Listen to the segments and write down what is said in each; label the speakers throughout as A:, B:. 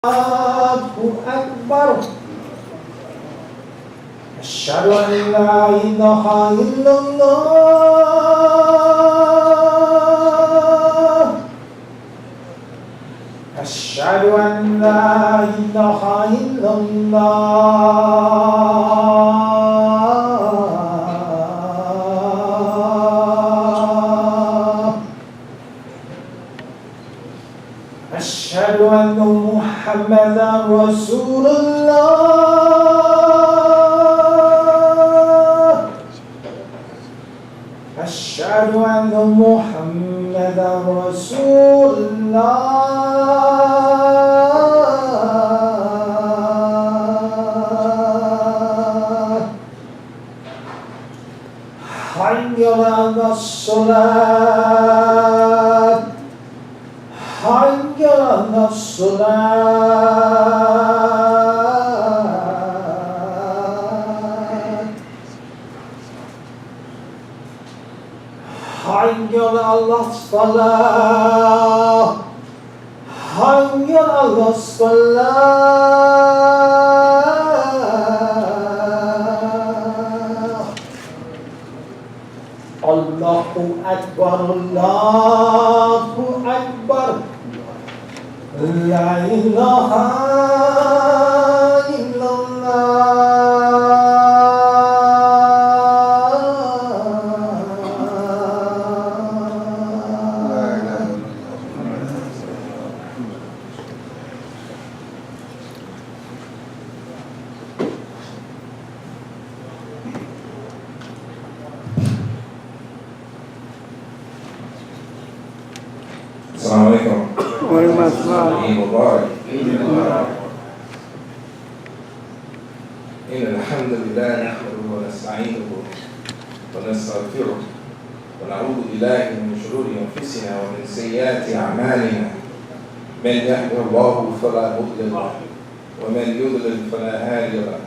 A: Allahu Akbar. Asyhadu an la ilaha illallah. Asyhadu an la ilaha illallah. Asyhadu anna Muhammadan Rasulullah. Asyhadu anna Muhammadan Rasulullah. Hayya 'alas salat. Hayya 'alas salat. Hayya 'alas falah. Hayya 'alas falah. Allahu Akbar, Allahu Akbar. La ilaha
B: Assalamualaikum
C: Waalaikumsalam.
B: Mubarak. إن الحمد لله نحمده ونستعينه ونستغفره ونعوذ بالله من شرور أنفسنا ومن سيئات أعمالنا من يهده الله فلا مضل له ومن يضلل فلا هادي له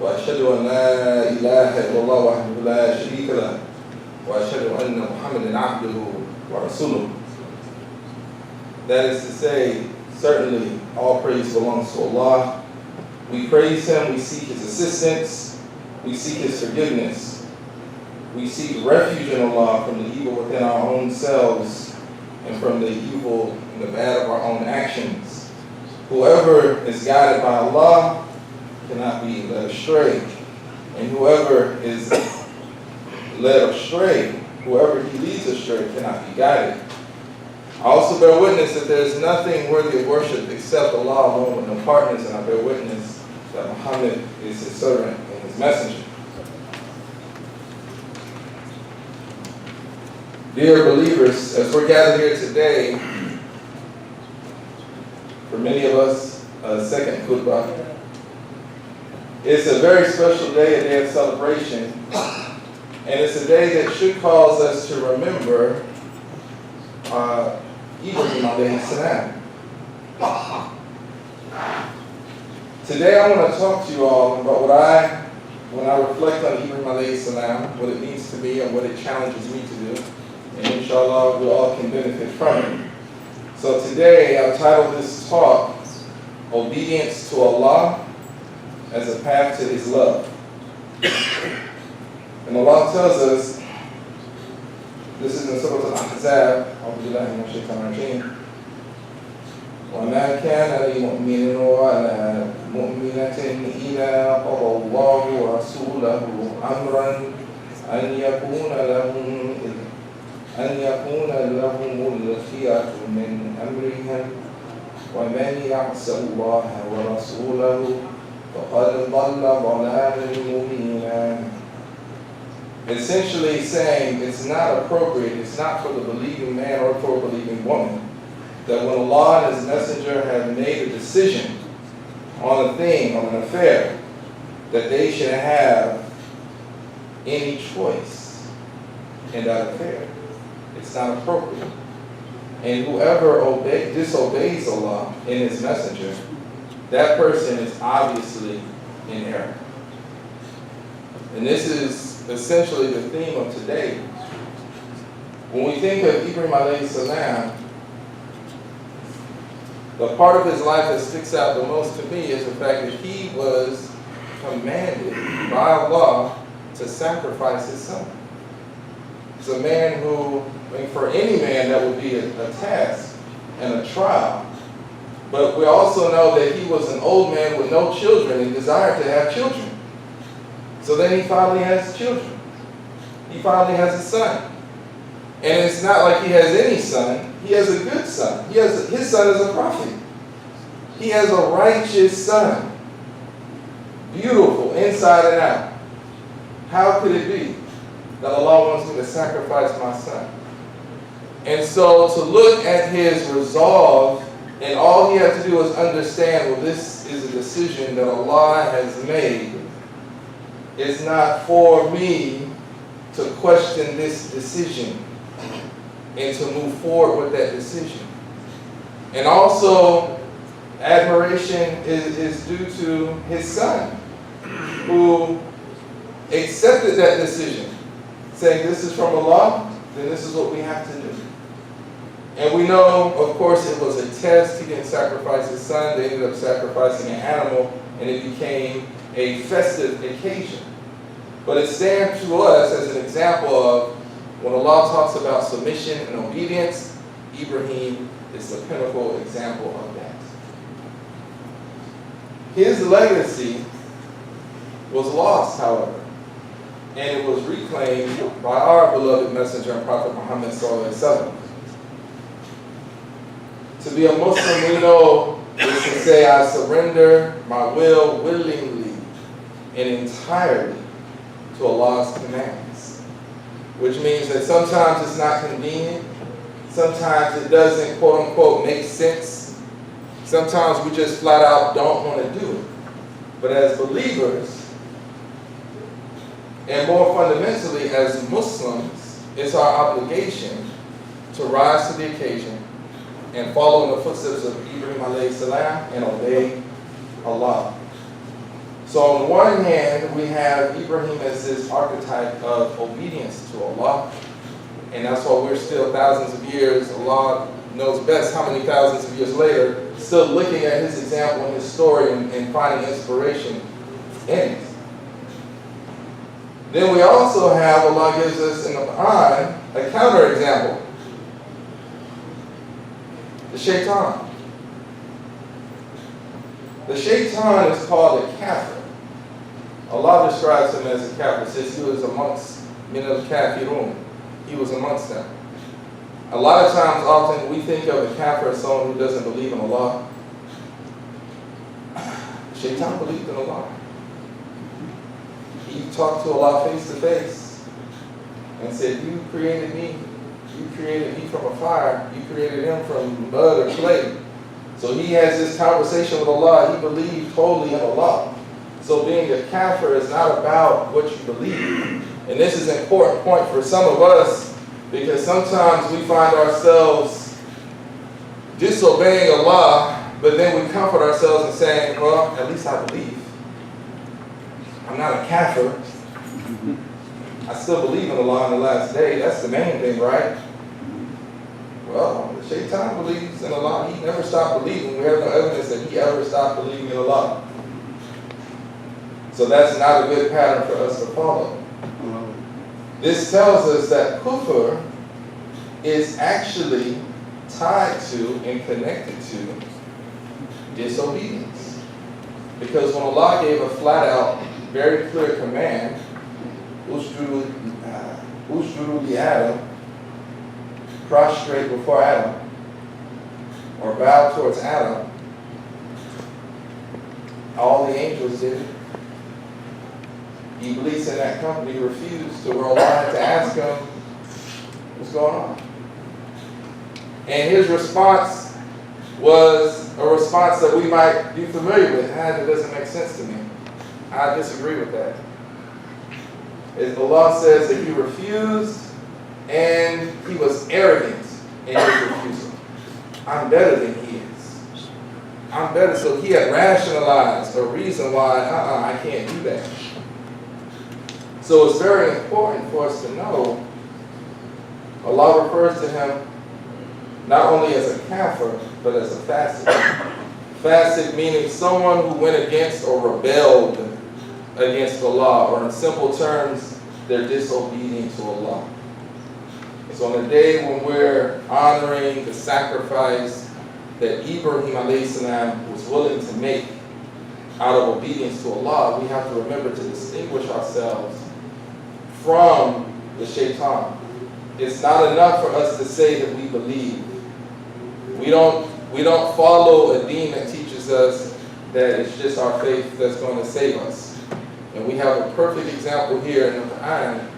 B: وأشهد أن لا إله إلا الله وحده لا شريك له وأشهد أن محمدا عبده ورسوله. That is to say, certainly all praise belongs to Allah. We praise Him, we seek His assistance, we seek His forgiveness. We seek refuge in Allah from the evil within our own selves and from the evil and the bad of our own actions. Whoever is guided by Allah cannot be led astray. And whoever is led astray, whoever He leads astray cannot be guided. I also bear witness that there is nothing worthy of worship except Allah alone with no partners, and I bear witness that Muhammad is His servant and His messenger. Dear believers, as we're gathered here today, for many of us, a second khutbah, it's a very special day, a day of celebration, and it's a day that should cause us to remember Ibrahim alayhi salam. Today I want to talk to you all about when I reflect on Ibrahim alayhi salam, what it means to me and what it challenges me to do. And inshallah we all can benefit from it. So today I've titled this talk, Obedience to Allah as a Path to His Love. And Allah tells us, this is in Surah Al-Ahzab, Abdul-Jami وَمَا كَانَ لِمُؤْمِنٍ وَلَا مُؤْمِنَةٍ إِذَا قَضَى اللَّهُ وَرَسُولَهُ أَمْرًا أَنْ يَكُونَ لَهُمُ الْخِيَرَةُ مِنْ أَمْرِهِمْ وَمَنْ يَعْصِ اللَّهَ وَرَسُولَهُ فَقَدْ ضَلَّ ضَلَالًا مُبِينًا. Essentially saying it's not appropriate, it's not for the believing man or for a believing woman, that when Allah and His Messenger have made a decision on a thing, on an affair, that they should have any choice in that affair. It's not appropriate. And whoever disobeys Allah and His Messenger, that person is obviously in error. And this is essentially the theme of today. When we think of Ibrahim alayhi salam, The part of his life that sticks out the most to me is the fact that he was commanded by Allah to sacrifice his son. It's a man who, I mean, for any man that would be a task and a trial. But we also know that he was an old man with no children and desired to have children. So then he finally has children. He finally has a son. And it's not like he has any son. He has a good son. His son is a prophet. He has a righteous son. Beautiful, inside and out. How could it be that Allah wants me to sacrifice my son? And so to look at his resolve, and all he had to do was understand, well, this is a decision that Allah has made. It's not for me to question this decision and to move forward with that decision. And also, admiration is due to his son, who accepted that decision, saying, this is from Allah, then this is what we have to do. And we know, of course, it was a test. He didn't sacrifice his son. They ended up sacrificing an animal, and it became a festive occasion. But it stands to us as an example of when Allah talks about submission and obedience, Ibrahim is the pinnacle example of that. His legacy was lost, however, and it was reclaimed by our beloved messenger and Prophet Muhammad sallallahu alaihi wasallam. To be a Muslim, we know, is to say, I surrender my will willingly and entirely to Allah's commands. Which means that sometimes it's not convenient. Sometimes it doesn't, quote unquote, make sense. Sometimes we just flat out don't want to do it. But as believers, and more fundamentally as Muslims, it's our obligation to rise to the occasion and follow in the footsteps of Ibrahim alayhi salam and obey Allah. So on the one hand, we have Ibrahim as this archetype of obedience to Allah. And that's why we're still thousands of years, Allah knows best how many thousands of years later, still looking at his example and his story and finding inspiration in it. Then we also have, Allah gives us in the Quran, a counterexample. The shaitan. The shaitan is called a kafir. Allah describes him as a kafir. Says he was amongst min al-kafirun. He was amongst them. A lot of times, often, we think of a kafir as someone who doesn't believe in Allah. Shaitan believed in Allah. He talked to Allah face to face and said, you created me. You created me from a fire. You created him from mud or clay. So he has this conversation with Allah. He believed totally in Allah. So being a kafir is not about what you believe. And this is an important point for some of us, because sometimes we find ourselves disobeying Allah, but then we comfort ourselves in saying, well, at least I believe. I'm not a kafir. I still believe in Allah on the last day. That's the main thing, right? Well, the shaitan believes in Allah. He never stopped believing. We have no evidence that he ever stopped believing in Allah. So that's not a good pattern for us to follow. This tells us that kufr is actually tied to and connected to disobedience. Because when Allah gave a flat out, very clear command, Usjudu li Adam, prostrate before Adam, or bow towards Adam, all the angels did it. Iblis in that company refused, to where Allah had to ask him, what's going on? And his response was a response that we might be familiar with. It doesn't make sense to me. I disagree with that. As Allah says that he refused and he was arrogant in his refusal. I'm better than he is. I'm better. So he had rationalized a reason why I can't do that. So it's very important for us to know Allah refers to him not only as a kafir, but as a fasik. Fasik meaning someone who went against or rebelled against Allah, or in simple terms, they're disobedient to Allah. So on the day when we're honoring the sacrifice that Ibrahim alayhi salam was willing to make out of obedience to Allah, we have to remember to distinguish ourselves from the shaitan. It's not enough for us to say that we believe. We don't follow a deen that teaches us that it's just our faith that's going to save us. And we have a perfect example here in the Quran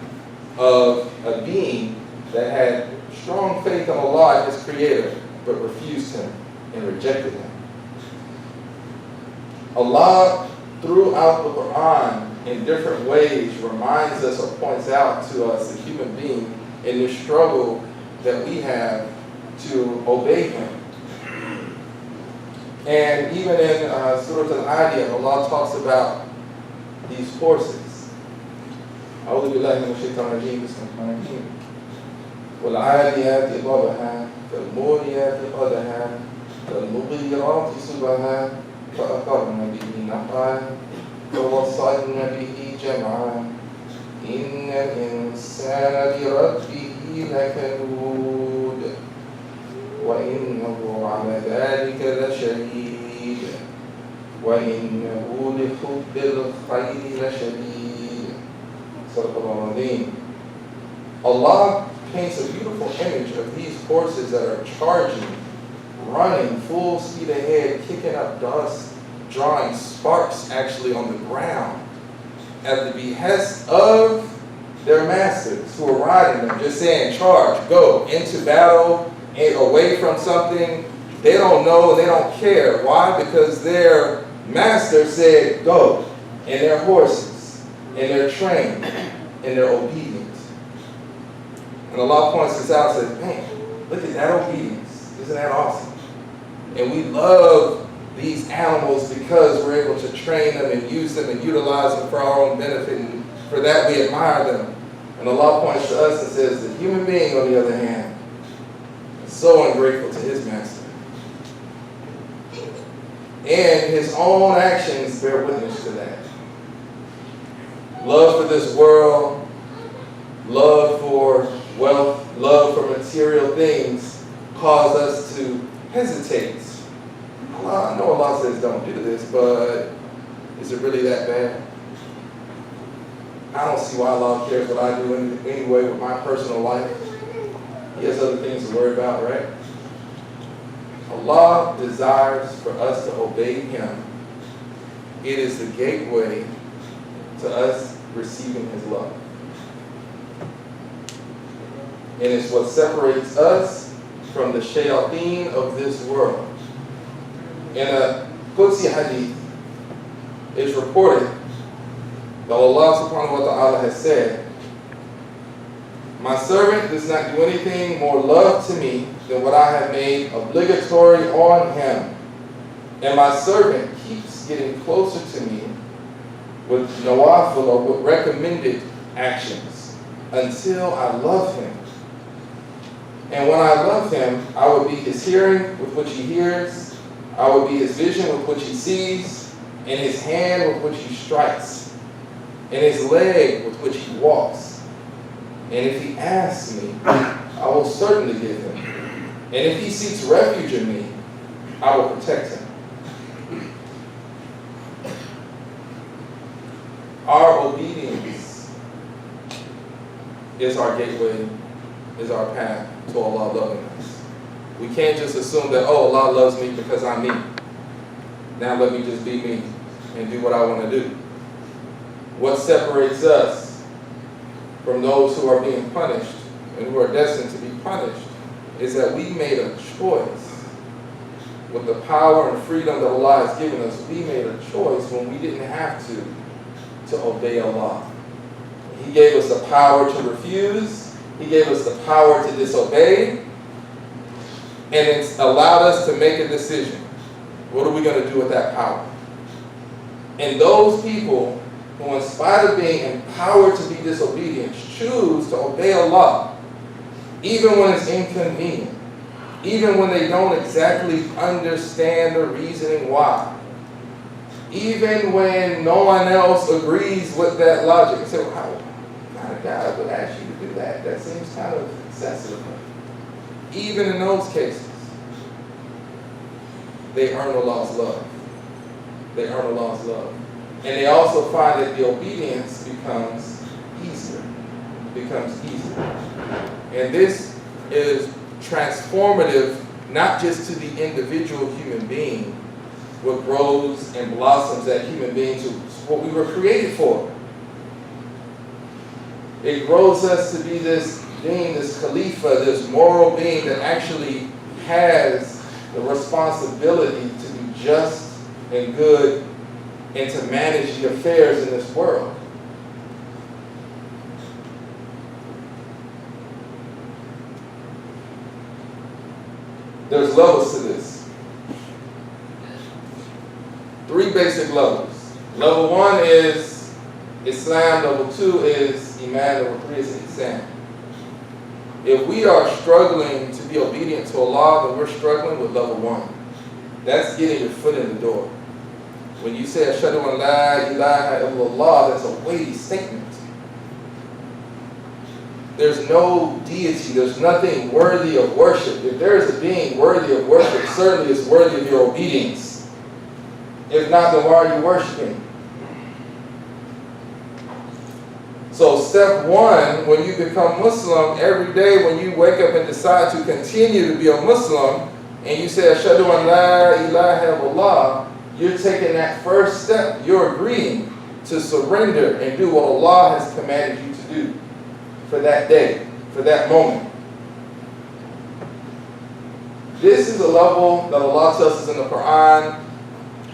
B: of a being that had strong faith in Allah, his creator, but refused him and rejected him. Allah, throughout the Quran, in different ways, reminds us or points out to us, the human being, in the struggle that we have to obey him. And even in Surah Al-Adiyah, Allah talks about these forces. أعوذ بالله من الشيطان الرجيم بسم الله الرحمن الرحيم والعاديات ضبحا فالموريات قدحا فالمغيرات صبحا فأثرن به نقعا فوصلن به جمعا إن الإنسان لربه لكنود وإنه على ذلك لشهيد وإنه لحب الخير لشديد. صدق الله العظيم. Allah paints a beautiful image of these horses that are charging, running full speed ahead, kicking up dust, drawing sparks actually on the ground at the behest of their masters who are riding them, just saying, charge, go, into battle, and away from something. They don't know, they don't care. Why? Because their master said, go, and they're horses, and they're trained, and they're obedient. And Allah points this out and says, man, look at that obedience. Isn't that awesome? And we love these animals because we're able to train them and use them and utilize them for our own benefit, and for that we admire them. And Allah points to us and says, the human being, on the other hand, is so ungrateful to his master. And his own actions bear witness to that. Love for this world, love for wealth, love for material things cause us to hesitate. I know Allah says don't do this, but is it really that bad? I don't see why Allah cares what I do anyway with my personal life. He has other things to worry about, right? Allah desires for us to obey him. It is the gateway to us receiving his love. And it's what separates us from the shayateen of this world. In a Qudsi hadith, it's reported that Allah subhanahu wa ta'ala has said, my servant does not do anything more love to me than what I have made obligatory on him. And my servant keeps getting closer to me with nawafil, or with recommended actions, until I love him. And when I love him, I will be his hearing with which he hears, I will be his vision with which he sees, and his hand with which he strikes, and his leg with which he walks. And if he asks me, I will certainly give him. And if he seeks refuge in me, I will protect him. Our obedience is our gateway, is our path to Allah loving us. We can't just assume that, oh, Allah loves me because I'm me. Now let me just be me and do what I want to do. What separates us from those who are being punished and who are destined to be punished is that we made a choice. With the power and freedom that Allah has given us, we made a choice when we didn't have to obey Allah. He gave us the power to refuse. He gave us the power to disobey. And it's allowed us to make a decision. What are we going to do with that power? And those people who, in spite of being empowered to be disobedient, choose to obey Allah, even when it's inconvenient, Even when they don't exactly understand the reasoning why. Even when no one else agrees with that logic. You say, well, how kind of God would ask you to do that? That seems kind of excessive. Even in those cases, they earn Allah's love. They earn Allah's love. And they also find that the obedience becomes easier. And this is transformative, not just to the individual human being, what grows and blossoms that human being to what we were created for. It grows us to be this being, this Khalifa, this moral being that actually has the responsibility to be just and good and to manage the affairs in this world. There's levels to this. 3 basic levels. Level 1 is Islam, level 2 is Iman, level 3 is Ihsan. If we are struggling to be obedient to Allah, then we're struggling with level 1. That's getting your foot in the door. When you say Ashhadu an la ilaha illallah, that's a weighty statement. There's no deity, there's nothing worthy of worship. If there is a being worthy of worship, certainly it's worthy of your obedience. If not, then why are you worshiping? So step 1, when you become Muslim, every day when you wake up and decide to continue to be a Muslim, and you say Ashhadu an la ilaha illallah, you're taking that first step. You're agreeing to surrender and do what Allah has commanded you to do for that day, for that moment. This is a level that Allah tells us in the Quran,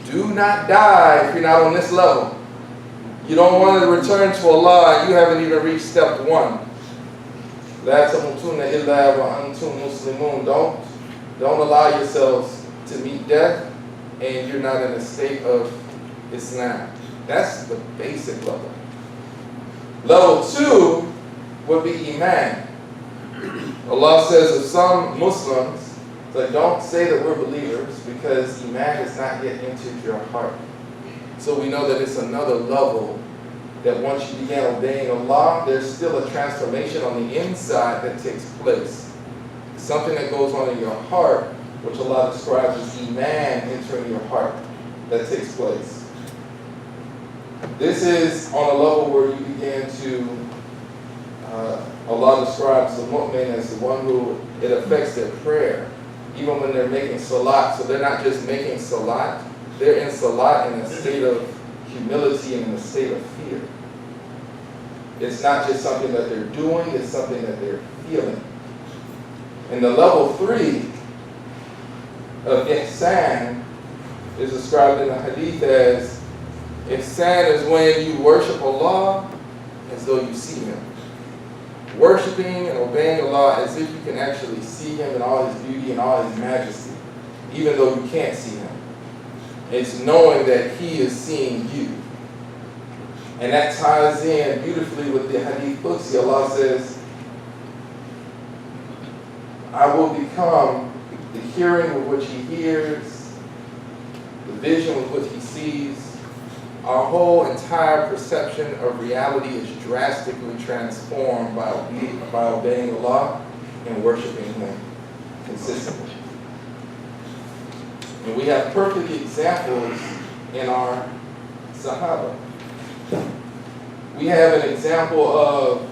B: do not die if you're not on this level. You don't want to return to Allah and you haven't even reached step 1. La tamutunna illa wa antum muslimun. Don't allow yourselves to meet death and you're not in a state of Islam. That's the basic level. Level 2 would be Iman. Allah says of some Muslims that don't say that we're believers because Iman has not yet entered your heart. So we know that it's another level that once you begin obeying Allah, there's still a transformation on the inside that takes place. Something that goes on in your heart, which Allah describes as Iman entering your heart, that takes place. This is on a level where you begin to, Allah describes the mu'min as the one who it affects their prayer, even when they're making salat. So they're not just making salat, they're in salat in a state of humility and in a state of fear. It's not just something that they're doing, it's something that they're feeling. And the level 3 of Ihsan is described in the hadith as Ihsan is when you worship Allah as though you see Him. Worshipping and obeying Allah as if you can actually see Him in all His beauty and all His majesty, even though you can't see Him. It's knowing that He is seeing you. And that ties in beautifully with the hadith Qudsi. Allah says, I will become the hearing with which He hears, the vision with which He sees. Our whole entire perception of reality is drastically transformed by obeying Allah and worshiping Him consistently. And we have perfect examples in our Sahaba. We have an example of,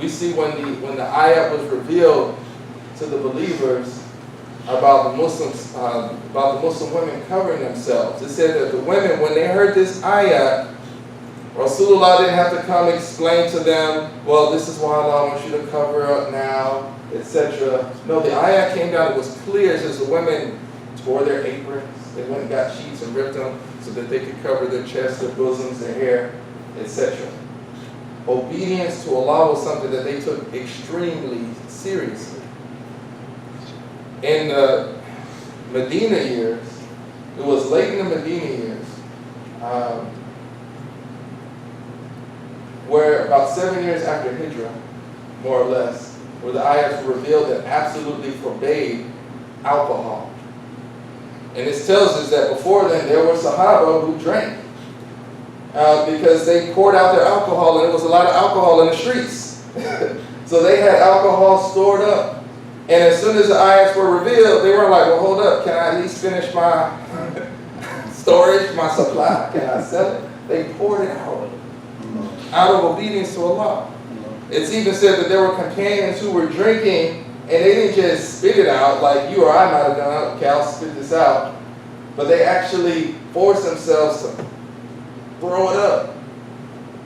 B: we see when the ayat was revealed to the believers about the Muslims, about the Muslim women covering themselves. It said that the women, when they heard this ayat, Rasulullah didn't have to come explain to them, well, this is why Allah wants you to cover up now, etc. No, the ayat came down, it was clear. It says the women tore their aprons, they went and got sheets and ripped them so that they could cover their chests, their bosoms, their hair, etc. Obedience to Allah was something that they took extremely seriously. In the Medina years, it was late in the Medina years, where about 7 years after Hijrah, more or less, where the ayats were revealed that absolutely forbade alcohol. And this tells us that before then there were Sahaba who drank because they poured out their alcohol, and there was a lot of alcohol in the streets. So they had alcohol stored up. And as soon as the ayats were revealed, they weren't like, well, hold up, can I at least finish my storage, my supply? Can I sell it? They poured it out of obedience to Allah. It's even said that there were companions who were drinking, and they didn't just spit it out like you or I might have done. Okay, I'll spit this out. But they actually forced themselves to throw it up.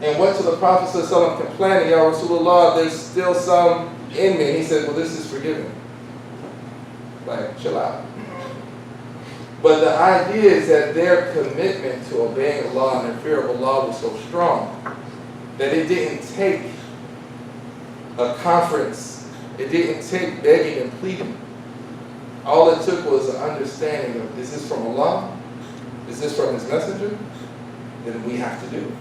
B: And went to the Prophet ﷺ complaining, Ya Rasulullah, there's still some in me. He said, well, this is forgiven. Like, chill out. But the idea is that their commitment to obeying Allah and their fear of Allah was so strong that it didn't take a conference. It didn't take begging and pleading. All it took was an understanding of, is this from Allah? Is this from His Messenger? Then we have to do it.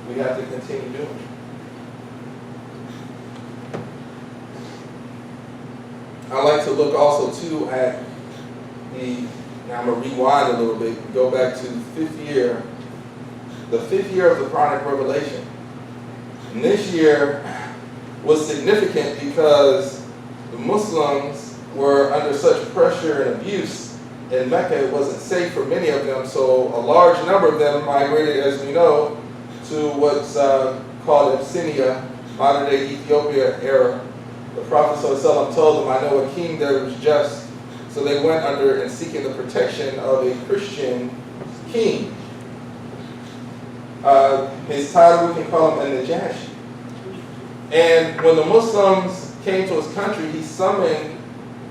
B: We have to continue doing it. I like to look also too at now I'm going to rewind a little bit and go back to the fifth year of the Quranic revelation. And this year was significant because the Muslims were under such pressure and abuse in Mecca. It wasn't safe for many of them, so a large number of them migrated, as we know, to what's called Abyssinia, modern-day Ethiopia era. The Prophet ﷺ told them, I know a king there was just. So they went under and seeking the protection of a Christian king. His title, we can call him An-Najashi. And when the Muslims came to his country, he summoned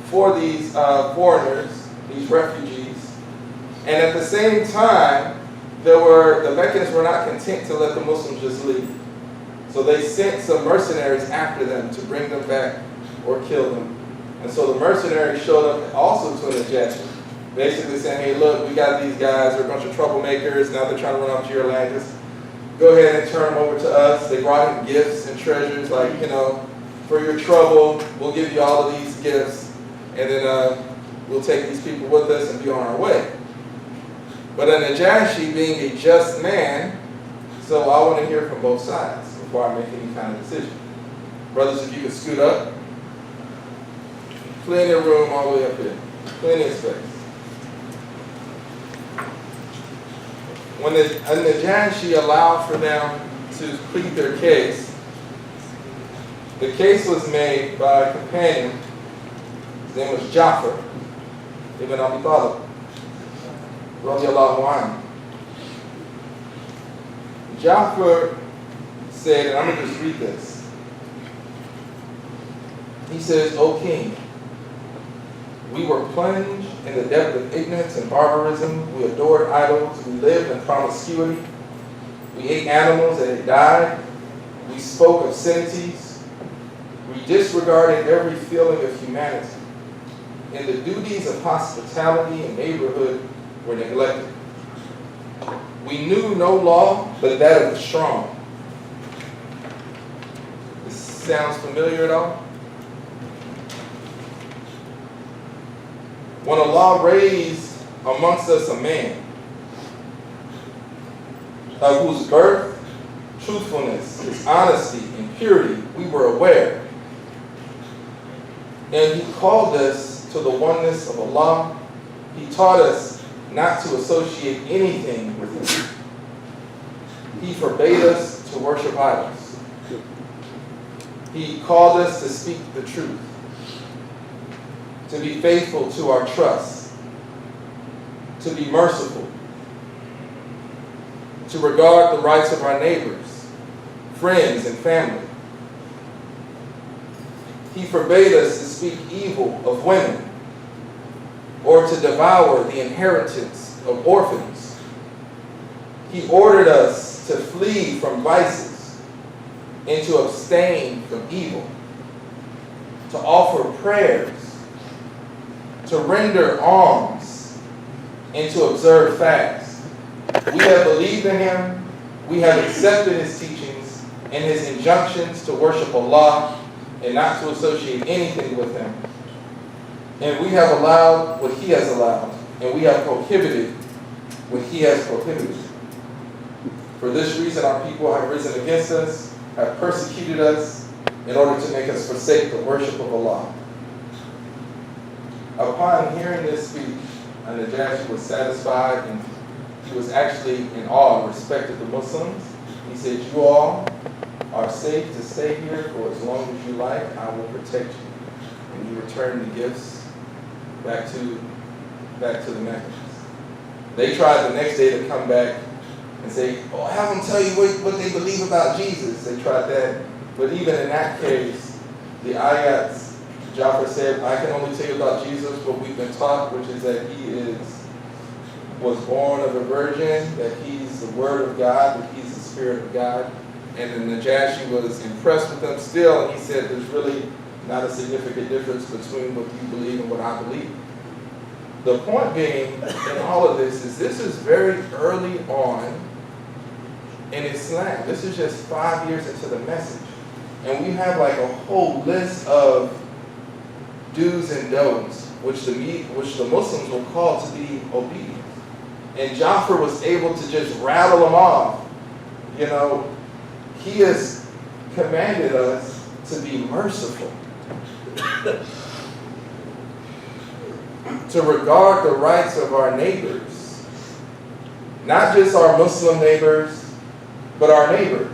B: for these foreigners, these refugees. And at the same time, the Meccans were not content to let the Muslims just leave. So they sent some mercenaries after them to bring them back or kill them. And so the mercenaries showed up also to an Najashi, basically saying, hey, look, we got these guys, they're a bunch of troublemakers, now they're trying to run off to your land. Just go ahead and turn them over to us. They brought him gifts and treasures, like, for your trouble, we'll give you all of these gifts, and then we'll take these people with us and be on our way. But a Najashi, being a just man, so I want to hear from both sides before I make any kind of decision. Brothers, if you could scoot up. Plenty of room all the way up here. Plenty of space. When the Najashi allowed for them to plead their case, the case was made by a companion. His name was Ja'far ibn Abi Talib, radiyallahu anhu. Ja'far said, and I'm going to just read this. He says, O king, we were plunged in the depth of ignorance and barbarism. We adored idols. We lived in promiscuity. We ate animals that had died. We spoke obscenities. We disregarded every feeling of humanity. And the duties of hospitality and neighborhood were neglected. We knew no law but that of the strong. This sounds familiar at all? When Allah raised amongst us a man of whose birth, truthfulness, his honesty, and purity we were aware, and He called us to the oneness of Allah, He taught us not to associate anything with Him. He forbade us to worship idols. He called us to speak the truth, to be faithful to our trust, to be merciful, to regard the rights of our neighbors, friends, and family. He forbade us to speak evil of women or to devour the inheritance of orphans. He ordered us to flee from vices and to abstain from evil, to offer prayers, to render alms, and to observe fasts. We have believed in Him, we have accepted His teachings and His injunctions to worship Allah and not to associate anything with Him. And we have allowed what he has allowed. And we have prohibited what he has prohibited. For this reason, our people have risen against us, have persecuted us, in order to make us forsake the worship of Allah. Upon hearing this speech, Najashi was satisfied, and he was actually in awe and respected the Muslims. He said, "You all are safe to stay here for as long as you like. I will protect you." And he returned the gifts back to the Meccans. They tried the next day to come back and say, "Oh, have them tell you what they believe about Jesus." They tried that. But even in that case, the ayats, Jafar said, "I can only tell you about Jesus what we've been taught, which is that he was born of a virgin, that he's the Word of God, that he's the Spirit of God." And then Najashi was impressed with them still, and he said, "There's really not a significant difference between what you believe and what I believe." The point being in all of this is very early on in Islam. This is just 5 years into the message. And we have like a whole list of do's and don'ts, which the Muslims were called to be obedient. And Jafar was able to just rattle them off. You know, he has commanded us to be merciful, to regard the rights of our neighbors, not just our Muslim neighbors, but our neighbors,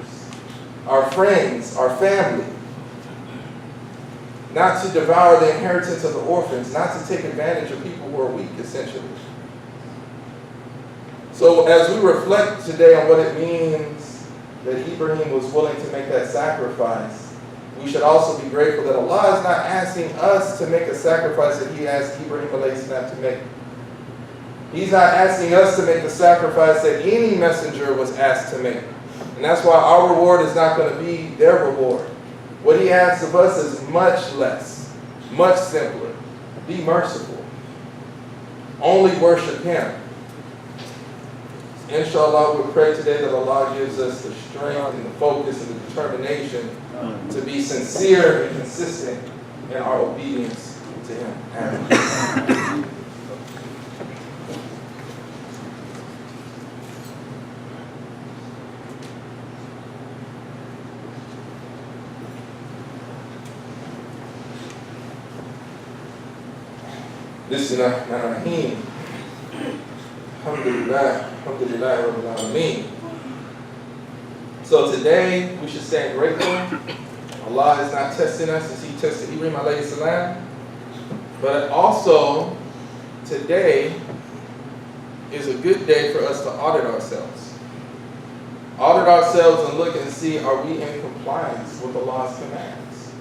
B: our friends, our family. Not to devour the inheritance of the orphans, not to take advantage of people who are weak, essentially. So as we reflect today on what it means that Ibrahim was willing to make that sacrifice, we should also be grateful that Allah is not asking us to make a sacrifice that he asked Ibrahim alayhi salam to make. He's not asking us to make the sacrifice that any messenger was asked to make. And that's why our reward is not going to be their reward. What he asks of us is much less, much simpler. Be merciful. Only worship him. Inshallah, we pray today that Allah gives us the strength and the focus and the determination to be sincere and consistent in our obedience to him. Amen. Bismillahirrahmanirrahim. Alhamdulillah, alhamdulillah, rabbil alameen. So today we should stand grateful. Allah is not testing us as he tested Ibrahim alayhi salam. But also today is a good day for us to audit ourselves. Audit ourselves and look and see, are we in compliance with Allah's commands?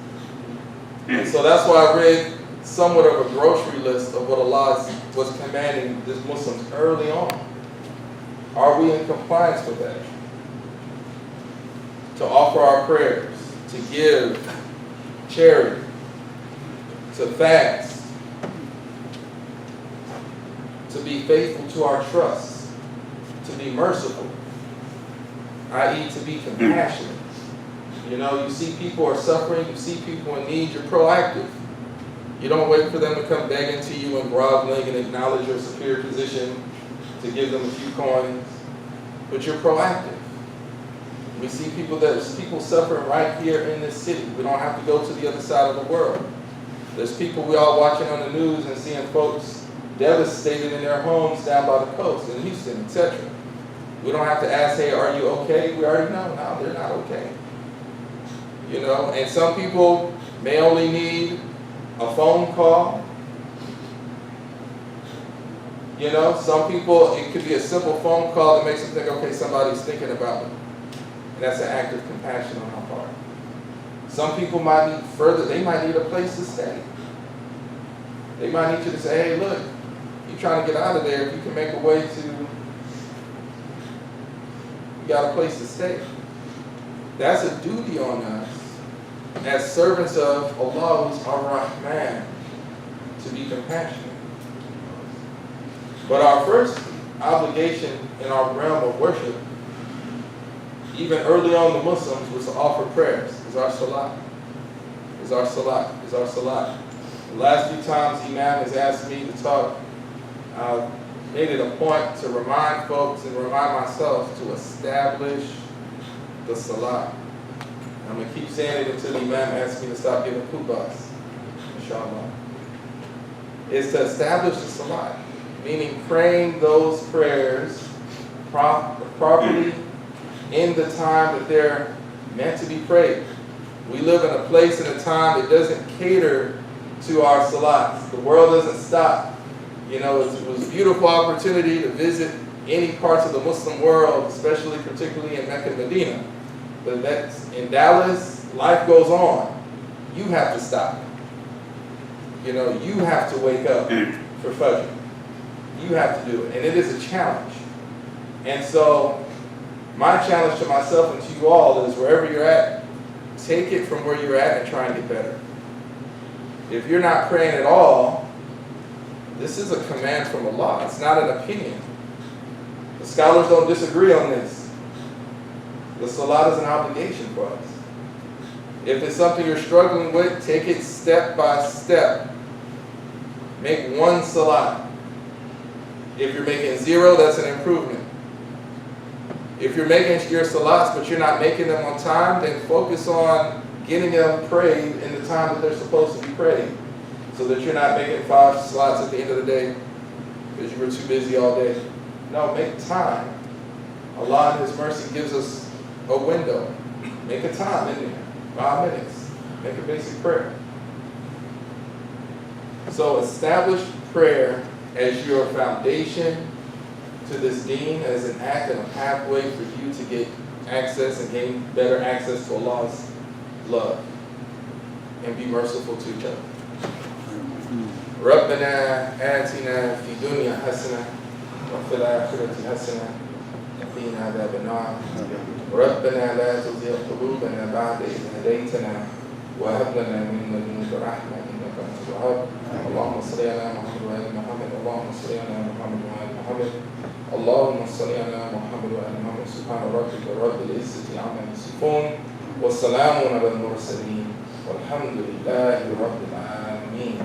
B: And so that's why I read somewhat of a grocery list of what Allah was commanding the Muslims early on. Are we in compliance with that? To offer our prayers, to give charity, to fast, to be faithful to our trust, to be merciful, i.e. to be compassionate. You know, you see people are suffering, you see people in need, you're proactive. You don't wait for them to come begging to you and groveling and acknowledge your superior position to give them a few coins, but you're proactive. We see there's people suffering right here in this city. We don't have to go to the other side of the world. There's people we all watching on the news and seeing folks devastated in their homes down by the coast in Houston, etc. We don't have to ask, hey, are you okay? We already know. No, they're not okay. You know, and some people may only need a phone call. You know, some people, it could be a simple phone call that makes them think, okay, somebody's thinking about them. And that's an act of compassion on our part. Some people might need they might need a place to stay. They might need you to say, hey, look, you're trying to get out of there. If you can make a way to, you got a place to stay. That's a duty on us as servants of Allah, who's Ar-Rahman, to be compassionate. But our first obligation in our realm of worship, even early on the Muslims, was to offer prayers. Is our salat. The last few times Imam has asked me to talk, I've made it a point to remind folks and remind myself to establish the salah. I'm going to keep saying it until the Imam asks me to stop giving khutbahs, inshallah. Is to establish the salah, meaning praying those prayers properly in the time that they're meant to be prayed. We live in a place and a time that doesn't cater to our salats. The world doesn't stop. You know, it was a beautiful opportunity to visit any parts of the Muslim world, especially particularly in Mecca and Medina. But that's in Dallas, life goes on. You have to stop. You know, you have to wake up for Fajr. You have to do it. And it is a challenge. And so my challenge to myself and to you all is wherever you're at, take it from where you're at and try and get better. If you're not praying at all, this is a command from Allah. It's not an opinion. The scholars don't disagree on this. The salat is an obligation for us. If it's something you're struggling with, take it step by step. Make one salat. If you're making 0, that's an improvement. If you're making your salats but you're not making them on time, then focus on getting them prayed in the time that they're supposed to be prayed, so that you're not making 5 salats at the end of the day because you were too busy all day. No, make time. Allah in His mercy gives us a window. Make a time in there, 5 minutes. Make a basic prayer. So establish prayer as your foundation to this deen, as an act and a pathway for you to get access and gain better access to Allah's love, and be merciful to each other. ربنا آتنا في الدنيا حسنة وفي الآخرة حسنة وقنا عذاب النار ربنا لا تزغ قلوبنا بعد إذ هديتنا وهب لنا من لدنك رحمة إنك أنت الوهاب اللهم صل على محمد وآل محمد اللهم صل على محمد وآل محمد اللهم صل على محمد وآل محمد سبحان ربك رب العزة عما يصفون والسلام على المرسلين والحمد لله رب العالمين.